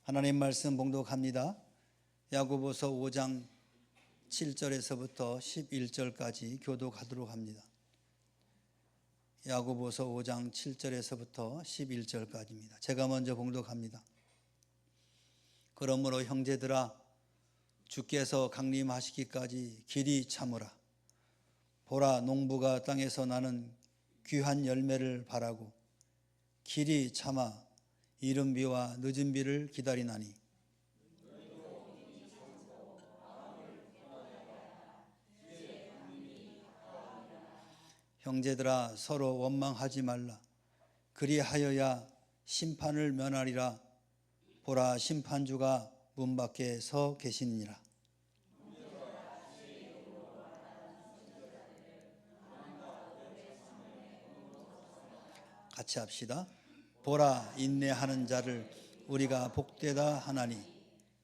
하나님 말씀 봉독합니다. 야고보서 5장 7절에서부터 11절까지 교독하도록 합니다. 야고보서 5장 7절에서부터 11절까지입니다. 제가 먼저 봉독합니다. 그러므로 형제들아, 주께서 강림하시기까지 길이 참으라. 보라, 농부가 땅에서 나는 귀한 열매를 바라고 길이 참아 이른 비와 늦은 비를 기다리나니 형제들아, 서로 원망하지 말라. 그리하여야 심판을 면하리라. 보라, 심판주가 문 밖에 서 계시니라. 같이 합시다. 보라, 인내하는 자를 우리가 복되다 하나니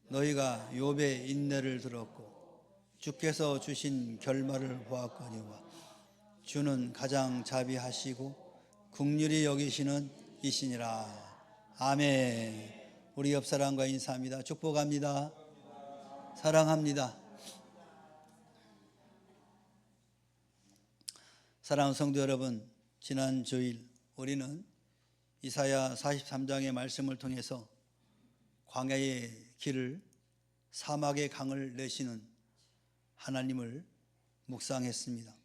너희가 욥의 인내를 들었고 주께서 주신 결말을 보았거니와 주는 가장 자비하시고 긍휼히 여기시는 이시니라. 아멘. 우리 옆 사람과 인사합니다. 축복합니다. 사랑합니다. 사랑하는 성도 여러분, 지난 주일 우리는 이사야 43장의 말씀을 통해서 광야의 길을, 사막의 강을 내시는 하나님을 묵상했습니다.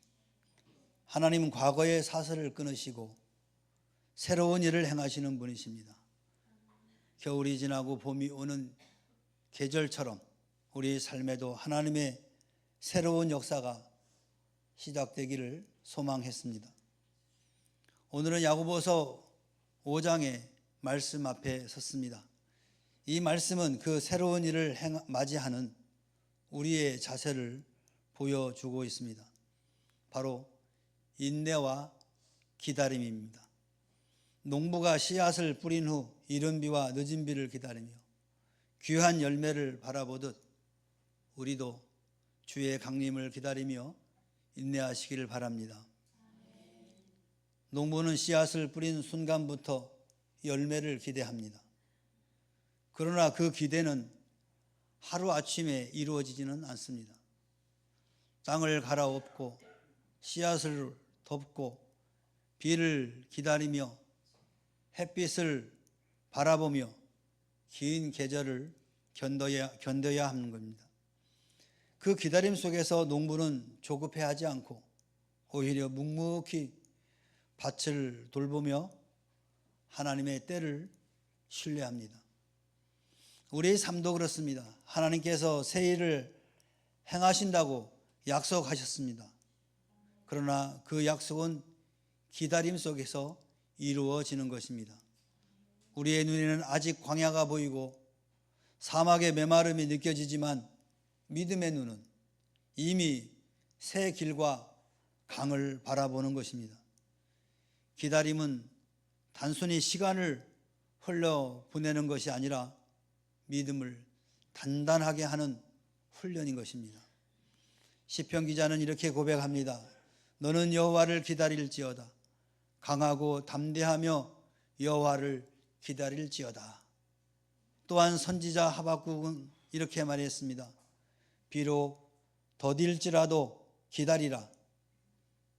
하나님은 과거의 사슬을 끊으시고 새로운 일을 행하시는 분이십니다. 겨울이 지나고 봄이 오는 계절처럼 우리 삶에도 하나님의 새로운 역사가 시작되기를 소망했습니다. 오늘은 야고보서 5장의 말씀 앞에 섰습니다. 이 말씀은 그 새로운 일을 맞이하는 우리의 자세를 보여주고 있습니다. 바로 인내와 기다림입니다. 농부가 씨앗을 뿌린 후 이른 비와 늦은 비를 기다리며 귀한 열매를 바라보듯 우리도 주의 강림을 기다리며 인내하시기를 바랍니다. 농부는 씨앗을 뿌린 순간부터 열매를 기대합니다. 그러나 그 기대는 하루아침에 이루어지지는 않습니다. 땅을 갈아엎고 씨앗을 덮고 비를 기다리며 햇빛을 바라보며 긴 계절을 견뎌야 하는 겁니다. 그 기다림 속에서 농부는 조급해하지 않고 오히려 묵묵히 밭을 돌보며 하나님의 때를 신뢰합니다. 우리의 삶도 그렇습니다. 하나님께서 새 일을 행하신다고 약속하셨습니다. 그러나 그 약속은 기다림 속에서 이루어지는 것입니다. 우리의 눈에는 아직 광야가 보이고 사막의 메마름이 느껴지지만 믿음의 눈은 이미 새 길과 강을 바라보는 것입니다. 기다림은 단순히 시간을 흘려보내는 것이 아니라 믿음을 단단하게 하는 훈련인 것입니다. 시편 기자는 이렇게 고백합니다. 너는 여호와를 기다릴지어다. 강하고 담대하며 여호와를 기다릴지어다. 또한 선지자 하박국은 이렇게 말했습니다. 비록 더딜지라도 기다리라.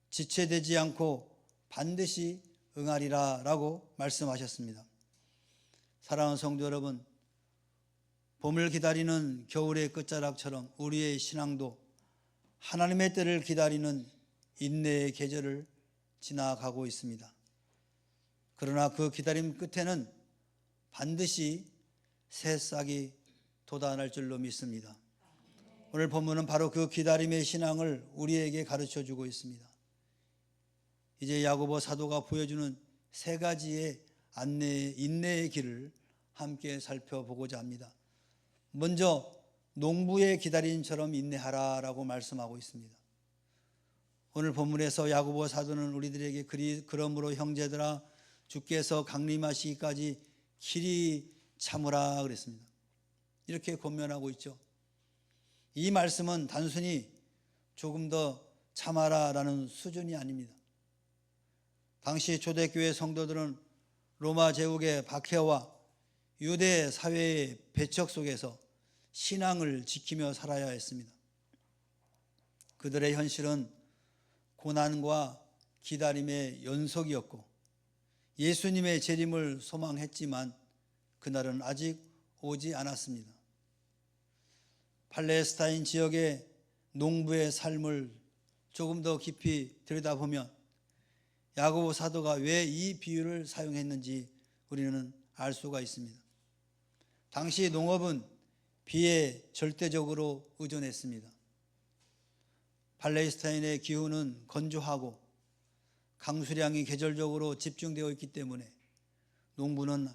지체되지 않고 반드시 응하리라 라고 말씀하셨습니다. 사랑하는 성도 여러분, 봄을 기다리는 겨울의 끝자락처럼 우리의 신앙도 하나님의 때를 기다리는 인내의 계절을 지나가고 있습니다. 그러나 그 기다림 끝에는 반드시 새싹이 돋아날 줄로 믿습니다. 오늘 본문은 바로 그 기다림의 신앙을 우리에게 가르쳐주고 있습니다. 이제 야고보 사도가 보여주는 세 가지의 인내의 길을 함께 살펴보고자 합니다. 먼저 농부의 기다림처럼 인내하라라고 말씀하고 있습니다. 오늘 본문에서 야고보 사도는 우리들에게 그러므로 형제들아, 주께서 강림하시기까지 길이 참으라 그랬습니다. 이렇게 권면하고 있죠. 이 말씀은 단순히 조금 더 참아라라는 수준이 아닙니다. 당시 초대교회 성도들은 로마 제국의 박해와 유대 사회의 배척 속에서 신앙을 지키며 살아야 했습니다. 그들의 현실은 고난과 기다림의 연속이었고 예수님의 재림을 소망했지만 그날은 아직 오지 않았습니다. 팔레스타인 지역의 농부의 삶을 조금 더 깊이 들여다보면 야고보 사도가 왜 이 비유를 사용했는지 우리는 알 수가 있습니다. 당시 농업은 비에 절대적으로 의존했습니다. 팔레스타인의 기후는 건조하고 강수량이 계절적으로 집중되어 있기 때문에 농부는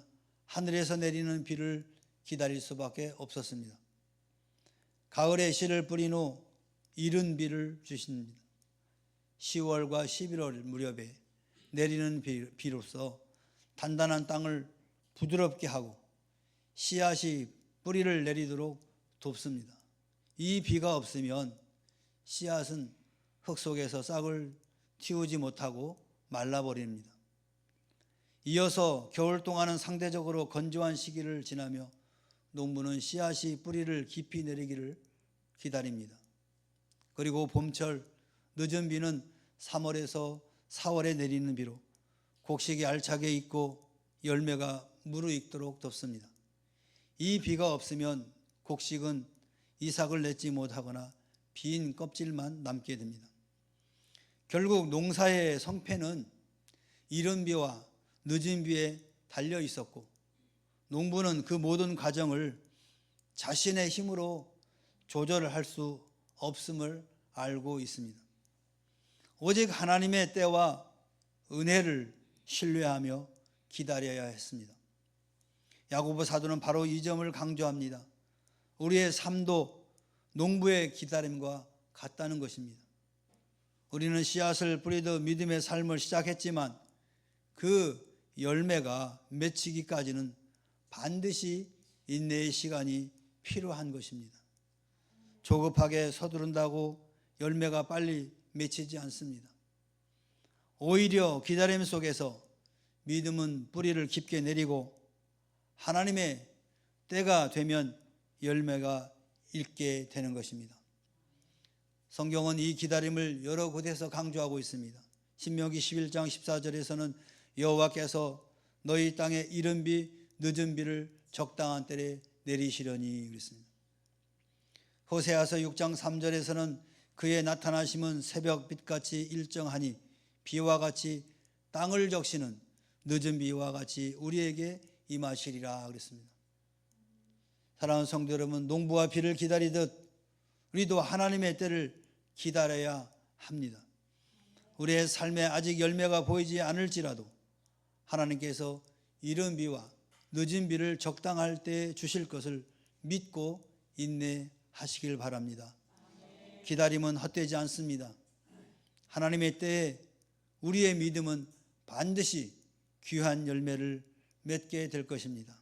하늘에서 내리는 비를 기다릴 수밖에 없었습니다. 가을에 씨를 뿌린 후 이른 비를 주십니다. 10월과 11월 무렵에 내리는 비로서 단단한 땅을 부드럽게 하고 씨앗이 뿌리를 내리도록 돕습니다. 이 비가 없으면 씨앗은 흙 속에서 싹을 틔우지 못하고 말라버립니다. 이어서 겨울 동안은 상대적으로 건조한 시기를 지나며 농부는 씨앗이 뿌리를 깊이 내리기를 기다립니다. 그리고 봄철 늦은 비는 3월에서 4월에 내리는 비로 곡식이 알차게 익고 열매가 무르익도록 돕습니다. 이 비가 없으면 곡식은 이삭을 맺지 못하거나 빈 껍질만 남게 됩니다. 결국 농사의 성패는 이른 비와 늦은 비에 달려 있었고 농부는 그 모든 과정을 자신의 힘으로 조절을 할 수 없음을 알고 있습니다. 오직 하나님의 때와 은혜를 신뢰하며 기다려야 했습니다. 야고보 사도는 바로 이 점을 강조합니다. 우리의 삶도 농부의 기다림과 같다는 것입니다. 우리는 씨앗을 뿌리듯 믿음의 삶을 시작했지만 그 열매가 맺히기까지는 반드시 인내의 시간이 필요한 것입니다. 조급하게 서두른다고 열매가 빨리 맺히지 않습니다. 오히려 기다림 속에서 믿음은 뿌리를 깊게 내리고 하나님의 때가 되면 열매가 있게 되는 것입니다. 성경은 이 기다림을 여러 곳에서 강조하고 있습니다. 신명기 11장 14절에서는 여호와께서 너희 땅에 이른 비 늦은 비를 적당한 때에 내리시려니 그랬습니다. 호세아서 6장 3절에서는 그의 나타나심은 새벽 빛같이 일정하니 비와 같이 땅을 적시는 늦은 비와 같이 우리에게 임하시리라 그랬습니다. 사랑하는 성도 여러분, 농부와 비를 기다리듯 우리도 하나님의 때를 기다려야 합니다. 우리의 삶에 아직 열매가 보이지 않을지라도 하나님께서 이른 비와 늦은 비를 적당할 때 주실 것을 믿고 인내하시길 바랍니다. 기다림은 헛되지 않습니다. 하나님의 때에 우리의 믿음은 반드시 귀한 열매를 맺게 될 것입니다.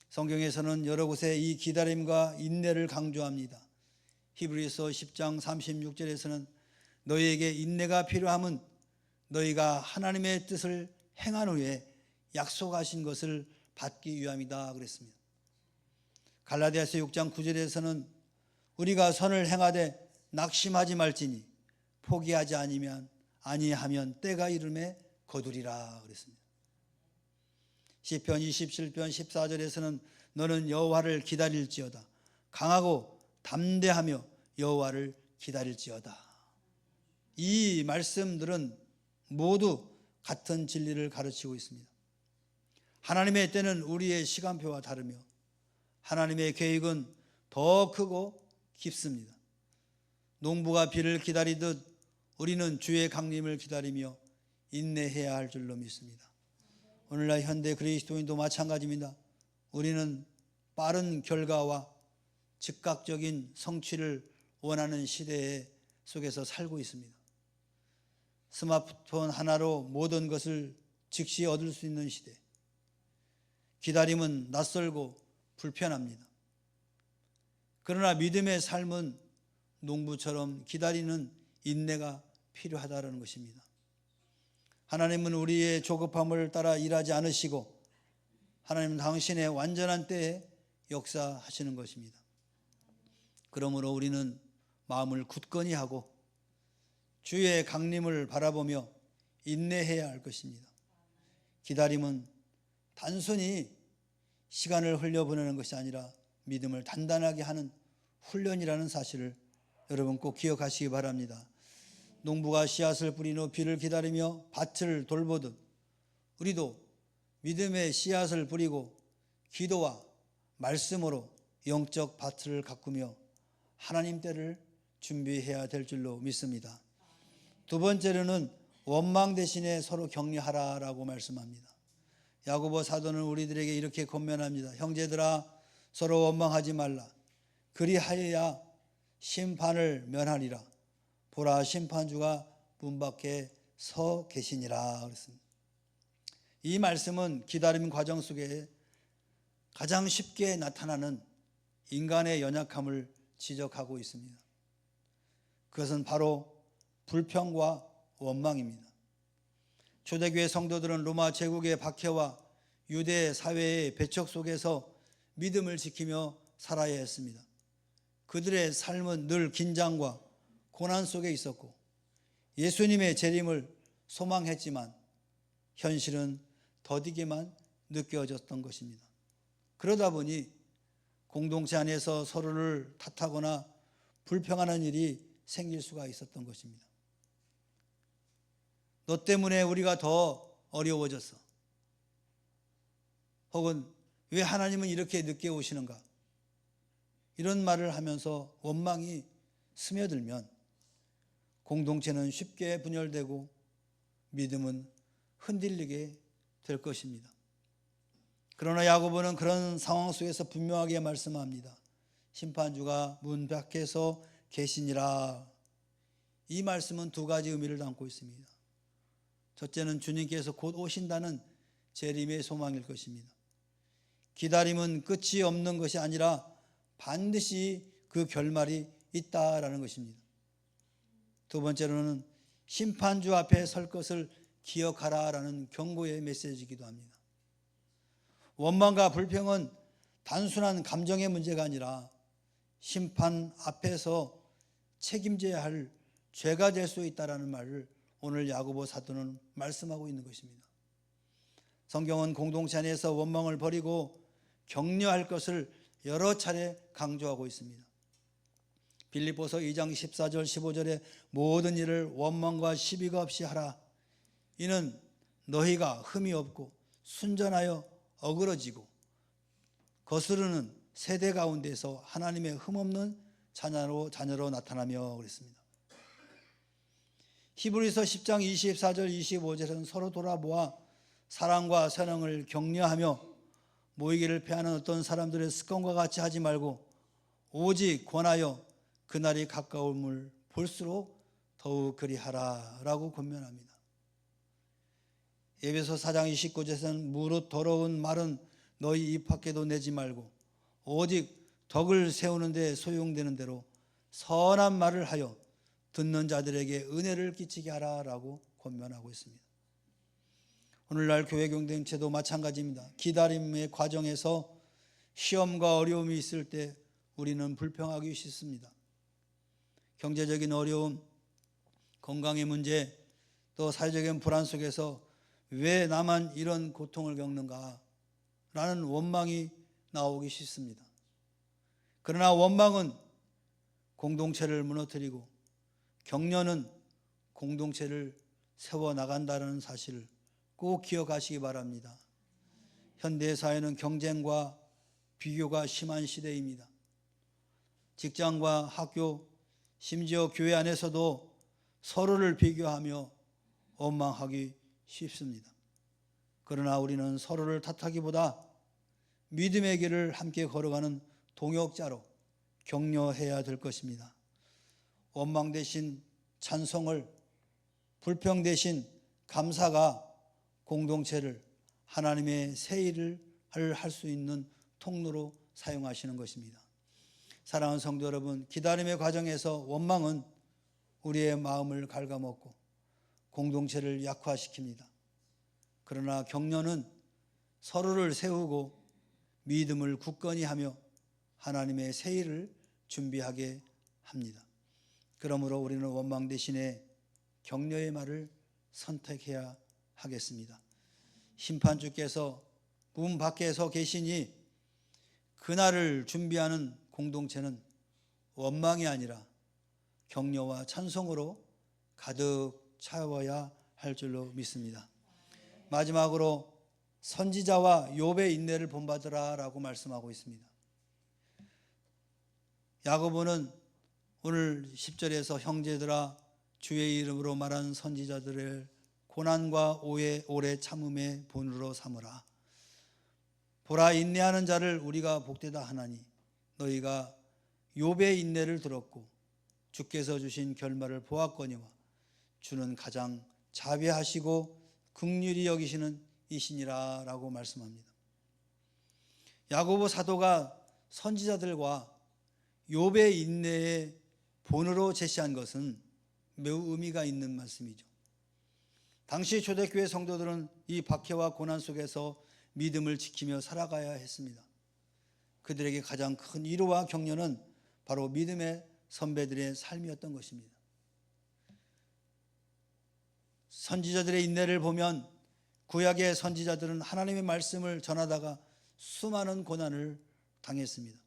성경에서는 여러 곳에 이 기다림과 인내를 강조합니다. 히브리서 10장 36절에서는 너희에게 인내가 필요함은 너희가 하나님의 뜻을 행한 후에 약속하신 것을 받기 위함이다 그랬습니다. 갈라디아서 6장 9절에서는 우리가 선을 행하되 낙심하지 말지니 포기하지 아니하면 때가 이름에 거두리라 그랬습니다. 시편 27편 14절에서는 너는 여호와를 기다릴지어다 강하고 담대하며 여호와를 기다릴지어다. 이 말씀들은 모두 같은 진리를 가르치고 있습니다. 하나님의 때는 우리의 시간표와 다르며 하나님의 계획은 더 크고 깊습니다. 농부가 비를 기다리듯 우리는 주의 강림을 기다리며 인내해야 할 줄로 믿습니다. 오늘날 현대 그리스도인도 마찬가지입니다. 우리는 빠른 결과와 즉각적인 성취를 원하는 시대 속에서 살고 있습니다. 스마트폰 하나로 모든 것을 즉시 얻을 수 있는 시대. 기다림은 낯설고 불편합니다. 그러나 믿음의 삶은 농부처럼 기다리는 인내가 필요하다는 것입니다. 하나님은 우리의 조급함을 따라 일하지 않으시고 하나님은 당신의 완전한 때에 역사하시는 것입니다. 그러므로 우리는 마음을 굳건히 하고 주의 강림을 바라보며 인내해야 할 것입니다. 기다림은 단순히 시간을 흘려보내는 것이 아니라 믿음을 단단하게 하는 훈련이라는 사실을 여러분 꼭 기억하시기 바랍니다. 농부가 씨앗을 뿌린 후 비를 기다리며 밭을 돌보듯 우리도 믿음의 씨앗을 뿌리고 기도와 말씀으로 영적 밭을 가꾸며 하나님 때를 준비해야 될 줄로 믿습니다. 두 번째로는 원망 대신에 서로 격려하라라고 말씀합니다. 야고보 사도는 우리들에게 이렇게 권면합니다. 형제들아, 서로 원망하지 말라. 그리하여야 심판을 면하리라. 보라, 심판주가 문 밖에 서 계시니라 그랬습니다. 이 말씀은 기다림 과정 속에 가장 쉽게 나타나는 인간의 연약함을 지적하고 있습니다. 그것은 바로 불평과 원망입니다. 초대교회 성도들은 로마 제국의 박해와 유대 사회의 배척 속에서 믿음을 지키며 살아야 했습니다. 그들의 삶은 늘 긴장과 고난 속에 있었고 예수님의 재림을 소망했지만 현실은 더디게만 느껴졌던 것입니다. 그러다 보니 공동체 안에서 서로를 탓하거나 불평하는 일이 생길 수가 있었던 것입니다. 너 때문에 우리가 더 어려워졌어. 혹은 왜 하나님은 이렇게 늦게 오시는가? 이런 말을 하면서 원망이 스며들면 공동체는 쉽게 분열되고 믿음은 흔들리게 될 것입니다. 그러나 야고보는 그런 상황 속에서 분명하게 말씀합니다. 심판주가 문 밖에서 계시니라. 이 말씀은 두 가지 의미를 담고 있습니다. 첫째는 주님께서 곧 오신다는 재림의 소망일 것입니다. 기다림은 끝이 없는 것이 아니라 반드시 그 결말이 있다라는 것입니다. 두 번째로는 심판주 앞에 설 것을 기억하라라는 경고의 메시지이기도 합니다. 원망과 불평은 단순한 감정의 문제가 아니라 심판 앞에서 책임져야 할 죄가 될 수 있다라는 말을 오늘 야고보 사도는 말씀하고 있는 것입니다. 성경은 공동체 안에서 원망을 버리고 격려할 것을 여러 차례 강조하고 있습니다. 빌립보서 2장 14절 15절에 모든 일을 원망과 시비가 없이 하라. 이는 너희가 흠이 없고 순전하여 어그러지고 거스르는 세대 가운데서 하나님의 흠없는 자녀로 나타나며 그랬습니다. 히브리서 10장 24절 25절에는 서로 돌아보아 사랑과 선행을 격려하며 모이기를 패하는 어떤 사람들의 습관과 같이 하지 말고 오직 권하여 그날이 가까움을 볼수록 더욱 그리하라라고 권면합니다. 에베소 4장 29절에서는 무릇 더러운 말은 너희 입 밖에도 내지 말고 오직 덕을 세우는 데 소용되는 대로 선한 말을 하여 듣는 자들에게 은혜를 끼치게 하라라고 권면하고 있습니다. 오늘날 교회 공동체도 마찬가지입니다. 기다림의 과정에서 시험과 어려움이 있을 때 우리는 불평하기 쉽습니다. 경제적인 어려움, 건강의 문제, 또 사회적인 불안 속에서 왜 나만 이런 고통을 겪는가? 라는 원망이 나오기 쉽습니다. 그러나 원망은 공동체를 무너뜨리고 격려는 공동체를 세워나간다는 사실을 꼭 기억하시기 바랍니다. 현대사회는 경쟁과 비교가 심한 시대입니다. 직장과 학교, 심지어 교회 안에서도 서로를 비교하며 원망하기 쉽습니다. 그러나 우리는 서로를 탓하기보다 믿음의 길을 함께 걸어가는 동역자로 격려해야 될 것입니다. 원망 대신 찬송을, 불평 대신 감사가 공동체를 하나님의 새 일을 할 수 있는 통로로 사용하시는 것입니다. 사랑하는 성도 여러분, 기다림의 과정에서 원망은 우리의 마음을 갉아먹고 공동체를 약화시킵니다. 그러나 격려는 서로를 세우고 믿음을 굳건히 하며 하나님의 새 일을 준비하게 합니다. 그러므로 우리는 원망 대신에 격려의 말을 선택해야 하겠습니다. 심판주께서 문 밖에 서 계시니 그날을 준비하는 공동체는 원망이 아니라 격려와 찬송으로 가득 차워야 할 줄로 믿습니다. 마지막으로 선지자와 욥의 인내를 본받으라라고 말씀하고 있습니다. 야고보는 오늘 10절에서 형제들아 주의 이름으로 말한 선지자들을 고난과 오래 참음의 본으로 삼으라. 보라, 인내하는 자를 우리가 복되다 하나니 너희가 욥의 인내를 들었고 주께서 주신 결말을 보았거니와 주는 가장 자비하시고 긍휼히 여기시는 이시니라 라고 말씀합니다. 야고보 사도가 선지자들과 욥의 인내의 본으로 제시한 것은 매우 의미가 있는 말씀이죠. 당시 초대교회 성도들은 이 박해와 고난 속에서 믿음을 지키며 살아가야 했습니다. 그들에게 가장 큰 위로와 격려는 바로 믿음의 선배들의 삶이었던 것입니다. 선지자들의 인내를 보면 구약의 선지자들은 하나님의 말씀을 전하다가 수많은 고난을 당했습니다.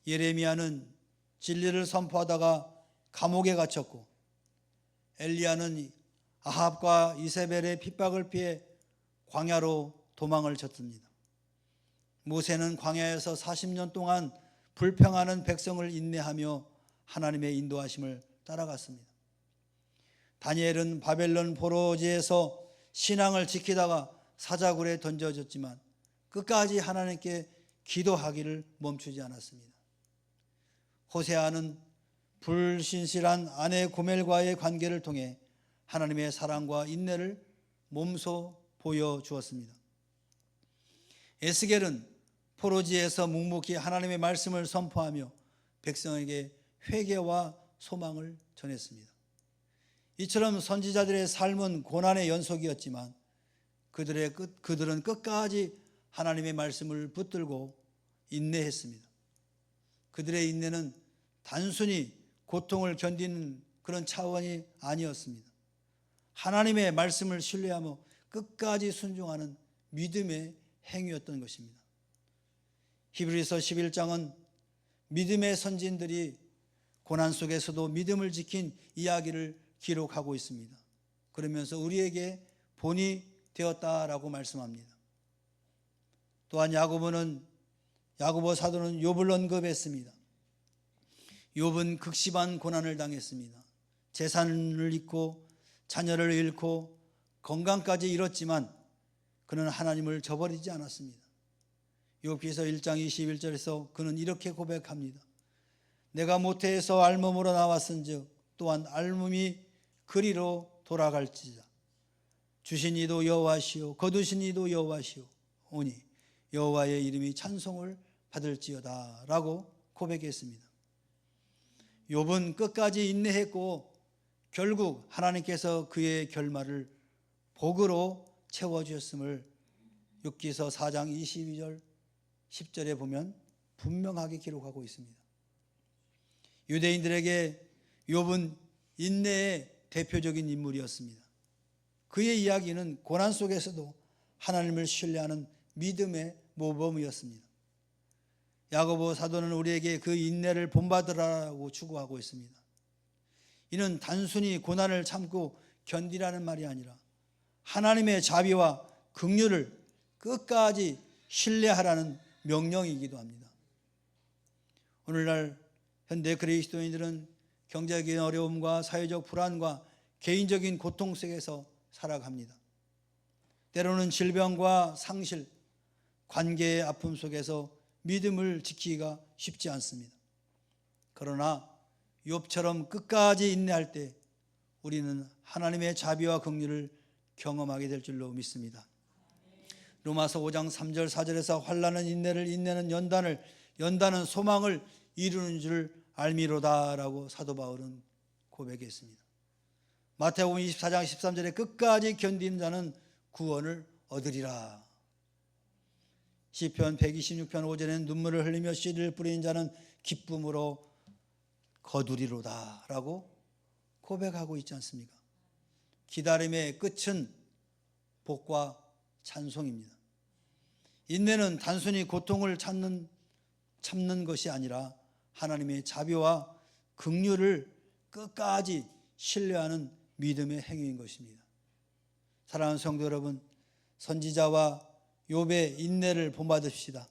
예레미야는 진리를 선포하다가 감옥에 갇혔고, 엘리야는 아합과 이세벨의 핍박을 피해 광야로 도망을 쳤습니다. 모세는 광야에서 40년 동안 불평하는 백성을 인내하며 하나님의 인도하심을 따라갔습니다. 다니엘은 바벨론 포로지에서 신앙을 지키다가 사자굴에 던져졌지만 끝까지 하나님께 기도하기를 멈추지 않았습니다. 호세아는 불신실한 아내 고멜과의 관계를 통해 하나님의 사랑과 인내를 몸소 보여주었습니다. 에스겔은 포로지에서 묵묵히 하나님의 말씀을 선포하며 백성에게 회개와 소망을 전했습니다. 이처럼 선지자들의 삶은 고난의 연속이었지만 그들은 끝까지 하나님의 말씀을 붙들고 인내했습니다. 그들의 인내는 단순히 고통을 견디는 그런 차원이 아니었습니다. 하나님의 말씀을 신뢰하며 끝까지 순종하는 믿음의 행위였던 것입니다. 히브리서 11장은 믿음의 선진들이 고난 속에서도 믿음을 지킨 이야기를 기록하고 있습니다. 그러면서 우리에게 본이 되었다라고 말씀합니다. 또한 야고보 사도는 욥을 언급했습니다. 욥은 극심한 고난을 당했습니다. 재산을 잃고 자녀를 잃고 건강까지 잃었지만 그는 하나님을 저버리지 않았습니다. 욥기서 1장 21절에서 그는 이렇게 고백합니다. 내가 모태에서 알몸으로 나왔은즉 또한 알몸이 그리로 돌아갈지자. 주신 이도 여호와시요 거두신 이도 여호와시요 오니 여호와의 이름이 찬송을 받을지어다 라고 고백했습니다. 욥은 끝까지 인내했고 결국 하나님께서 그의 결말을 복으로 채워주셨음을 욥기서 4장 22절 10절에 보면 분명하게 기록하고 있습니다. 유대인들에게 욥은 인내의 대표적인 인물이었습니다. 그의 이야기는 고난 속에서도 하나님을 신뢰하는 믿음의 모범이었습니다. 야고보 사도는 우리에게 그 인내를 본받으라고 추구하고 있습니다. 이는 단순히 고난을 참고 견디라는 말이 아니라 하나님의 자비와 긍휼을 끝까지 신뢰하라는 명령이기도 합니다. 오늘날 현대 그리스도인들은 경제적인 어려움과 사회적 불안과 개인적인 고통 속에서 살아갑니다. 때로는 질병과 상실, 관계의 아픔 속에서 믿음을 지키기가 쉽지 않습니다. 그러나 욥처럼 끝까지 인내할 때 우리는 하나님의 자비와 긍휼을 경험하게 될 줄로 믿습니다. 로마서 5장 3절 4절에서 환난은 인내를, 인내는 연단을, 연단은 소망을 이루는 줄 알미로다라고 사도 바울은 고백했습니다. 마태복음 24장 13절에 끝까지 견디는 자는 구원을 얻으리라. 시편 126편 5절에는 눈물을 흘리며 씨를 뿌리는 자는 기쁨으로 거두리로다 라고 고백하고 있지 않습니까? 기다림의 끝은 복과 찬송입니다. 인내는 단순히 고통을 참는 것이 아니라 하나님의 자비와 긍휼을 끝까지 신뢰하는 믿음의 행위인 것입니다. 사랑하는 성도 여러분, 선지자와 욥의 인내를 본받읍시다.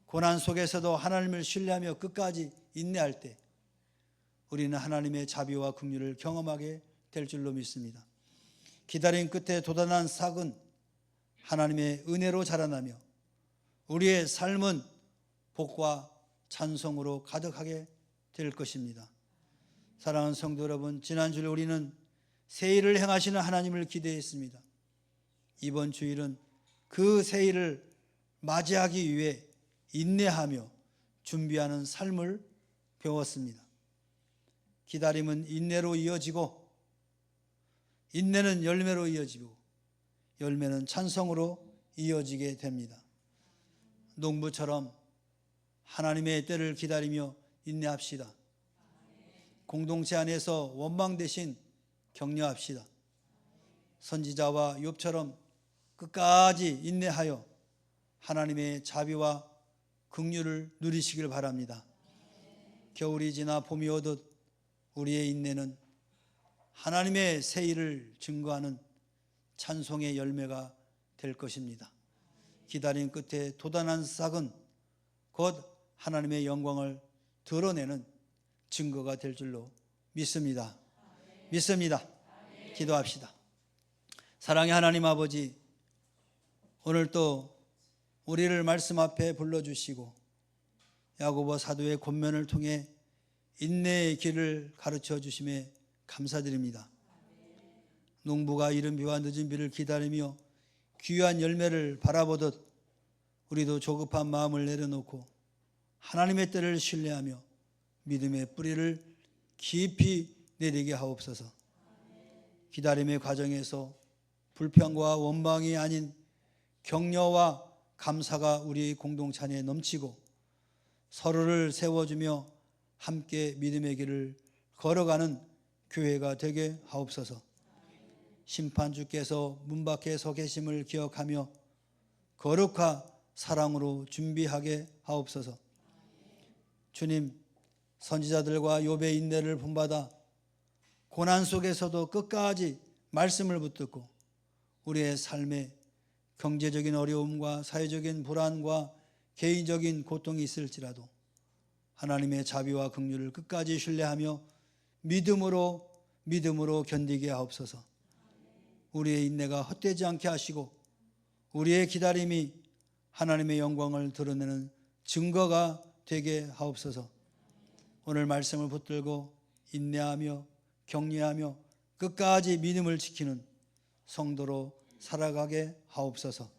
고난 속에서도 하나님을 신뢰하며 끝까지 인내할 때 우리는 하나님의 자비와 긍휼을 경험하게 될 줄로 믿습니다. 기다림 끝에 돋아난 싹은 하나님의 은혜로 자라나며 우리의 삶은 복과 찬송으로 가득하게 될 것입니다. 사랑하는 성도 여러분, 지난 주일 우리는 새 일을 행하시는 하나님을 기대했습니다. 이번 주일은 그 새 일을 맞이하기 위해 인내하며 준비하는 삶을 배웠습니다. 기다림은 인내로 이어지고, 인내는 열매로 이어지고, 열매는 찬송으로 이어지게 됩니다. 농부처럼 하나님의 때를 기다리며 인내합시다. 공동체 안에서 원망 대신 격려합시다. 선지자와 욥처럼 끝까지 인내하여 하나님의 자비와 긍휼을 누리시길 바랍니다. 겨울이 지나 봄이 오듯 우리의 인내는 하나님의 새 일을 증거하는 찬송의 열매가 될 것입니다. 기다림 끝에 돋아난 싹은 곧 하나님의 영광을 드러내는 증거가 될 줄로 믿습니다. 믿습니다. 기도합시다. 사랑의 하나님 아버지, 오늘 또 우리를 말씀 앞에 불러주시고 야고보 사도의 권면을 통해 인내의 길을 가르쳐 주심에 감사드립니다. 농부가 이른 비와 늦은 비를 기다리며 귀한 열매를 바라보듯 우리도 조급한 마음을 내려놓고 하나님의 때를 신뢰하며 믿음의 뿌리를 깊이 내리게 하옵소서. 기다림의 과정에서 불평과 원망이 아닌 격려와 감사가 우리 공동체 안에 넘치고 서로를 세워주며 함께 믿음의 길을 걸어가는 교회가 되게 하옵소서. 심판주께서 문 밖에 서 계심을 기억하며 거룩한 사랑으로 준비하게 하옵소서. 주님, 선지자들과 욥의 인내를 본받아 고난 속에서도 끝까지 말씀을 붙들고 우리의 삶에 경제적인 어려움과 사회적인 불안과 개인적인 고통이 있을지라도 하나님의 자비와 긍휼을 끝까지 신뢰하며 믿음으로 견디게 하옵소서. 우리의 인내가 헛되지 않게 하시고 우리의 기다림이 하나님의 영광을 드러내는 증거가 되게 하옵소서. 오늘 말씀을 붙들고 인내하며 격려하며 끝까지 믿음을 지키는 성도로 살아가게 하옵소서.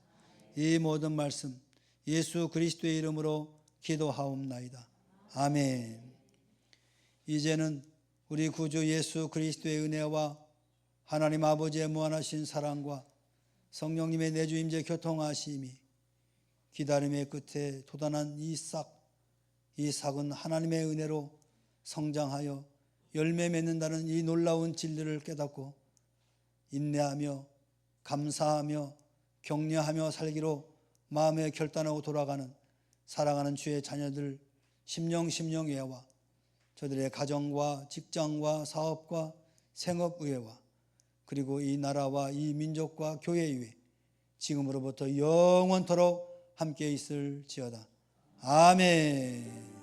이 모든 말씀 예수 그리스도의 이름으로 기도하옵나이다. 아멘. 이제는 우리 구주 예수 그리스도의 은혜와 하나님 아버지의 무한하신 사랑과 성령님의 내주 임재 교통하심이 기다림의 끝에 돋아난 이 싹은 하나님의 은혜로 성장하여 열매 맺는다는 이 놀라운 진리를 깨닫고 인내하며 감사하며 격려하며 살기로 마음에 결단하고 돌아가는 사랑하는 주의 자녀들 심령의회와 저들의 가정과 직장과 사업과 생업의회와 그리고 이 나라와 이 민족과 교회의회 지금으로부터 영원토록 함께 있을지어다. 아멘.